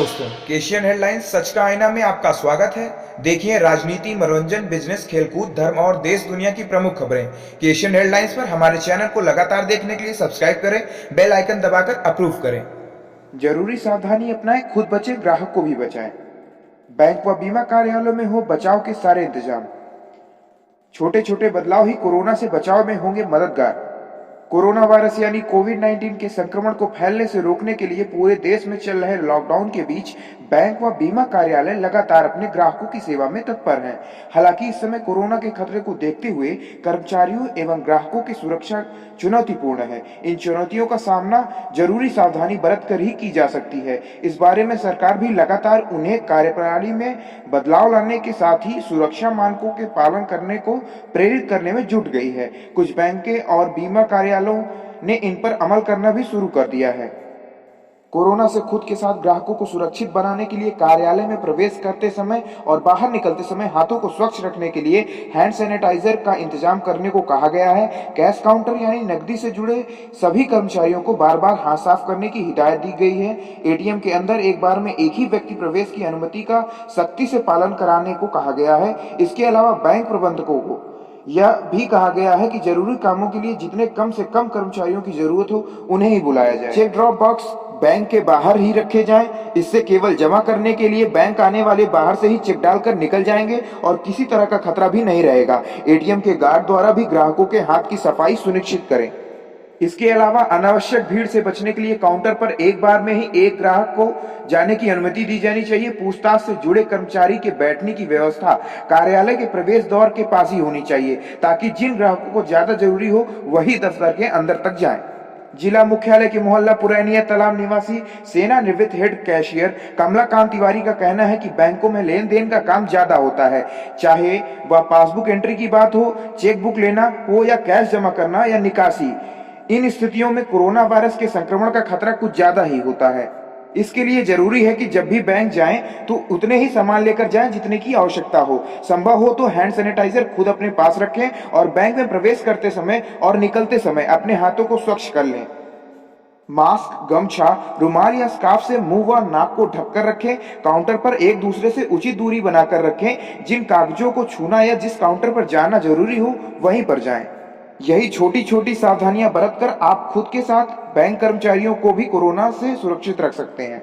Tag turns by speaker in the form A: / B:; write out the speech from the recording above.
A: दोस्तों, Asian headlines सच का आईना में आपका स्वागत है। देखिए राजनीति, मनोरंजन, बिजनेस, खेलकूद, धर्म और देश दुनिया की प्रमुख खबरें एशियन हेडलाइंस पर। हमारे चैनल को लगातार देखने के लिए सब्सक्राइब करें, बेल आइकन दबाकर अप्रूव करें।
B: जरूरी सावधानी अपनाएं, खुद बचे, ग्राहक को भी बचाएं। बैंक व बीमा कार्यालयों में हो बचाव के सारे इंतजाम। छोटे छोटे बदलाव ही कोरोना से बचाव में होंगे मददगार। कोरोना वायरस यानी कोविड-19 के संक्रमण को फैलने से रोकने के लिए पूरे देश में चल रहे लॉकडाउन के बीच बैंक व बीमा कार्यालय लगातार अपने ग्राहकों की सेवा में तत्पर हैं। हालांकि इस समय कोरोना के खतरे को देखते हुए कर्मचारियों एवं ग्राहकों की सुरक्षा चुनौतीपूर्ण है। इन चुनौतियों का सामना जरूरी सावधानी बरत कर ही की जा सकती है। इस बारे में सरकार भी लगातार उन्हें कार्यप्रणाली में बदलाव लाने के साथ ही सुरक्षा मानकों के पालन करने को प्रेरित करने में जुट गई है। कुछ बैंकें और बीमा कार्यालयों ने इन पर अमल करना भी शुरू कर दिया है। कोरोना से खुद के साथ ग्राहकों को सुरक्षित बनाने के लिए कार्यालय में प्रवेश करते समय और बाहर निकलते समय हाथों को स्वच्छ रखने के लिए हैंड सैनिटाइजर का इंतजाम करने को कहा गया है। कैश काउंटर यानी नकदी से जुड़े सभी कर्मचारियों को बार बार हाथ साफ करने की हिदायत दी गई है। एटीएम के अंदर एक बार में एक ही व्यक्ति प्रवेश की अनुमति का सख्ती से पालन कराने को कहा गया है। इसके अलावा बैंक प्रबंधकों को यह भी कहा गया है कि जरूरी कामों के लिए जितने कम से कम कर्मचारियों की जरूरत हो उन्हें ही बुलाया जाए। चेक ड्रॉप बॉक्स बैंक के बाहर ही रखे जाएं। इससे केवल जमा करने के लिए बैंक आने वाले बाहर से ही चेक डालकर निकल जाएंगे और किसी तरह का खतरा भी नहीं रहेगा। एटीएम के गार्ड द्वारा भी ग्राहकों के हाथ की सफाई सुनिश्चित करें। इसके अलावा अनावश्यक भीड़ से बचने के लिए काउंटर पर एक बार में ही एक ग्राहक को जाने की अनुमति दी जानी चाहिए। पूछताछ से जुड़े कर्मचारी के बैठने की व्यवस्था कार्यालय के प्रवेश द्वार के पास ही होनी चाहिए, ताकि जिन ग्राहकों को ज्यादा जरूरी हो वही दफ्तर के अंदर तक जाएं। जिला मुख्यालय के मोहल्ला पुरैनिया तालाब निवासी सेना निवृत्त हेड कैशियर कमलाकांत तिवारी का कहना है कि बैंकों में लेन देन का काम ज्यादा होता है, चाहे वह पासबुक एंट्री की बात हो, चेक बुक लेना हो या कैश जमा करना या निकासी। इन स्थितियों में कोरोना वायरस के संक्रमण का खतरा कुछ ज्यादा ही होता है। इसके लिए जरूरी है कि जब भी बैंक जाएं तो उतने ही सामान लेकर जाएं जितने की आवश्यकता हो। संभव हो तो हैंड सैनिटाइजर खुद अपने पास रखें और बैंक में प्रवेश करते समय और निकलते समय अपने हाथों को स्वच्छ कर लें। मास्क, गमछा, रुमाल या स्कार्फ से मुंह व नाक को ढककर रखें। काउंटर पर एक दूसरे से उचित दूरी बनाकर रखें। जिन कागजों को छूना या जिस काउंटर पर जाना जरूरी हो वहीं पर जाएं। यही छोटी छोटी सावधानियां बरतकर आप खुद के साथ बैंक कर्मचारियों को भी कोरोना से सुरक्षित रख सकते हैं।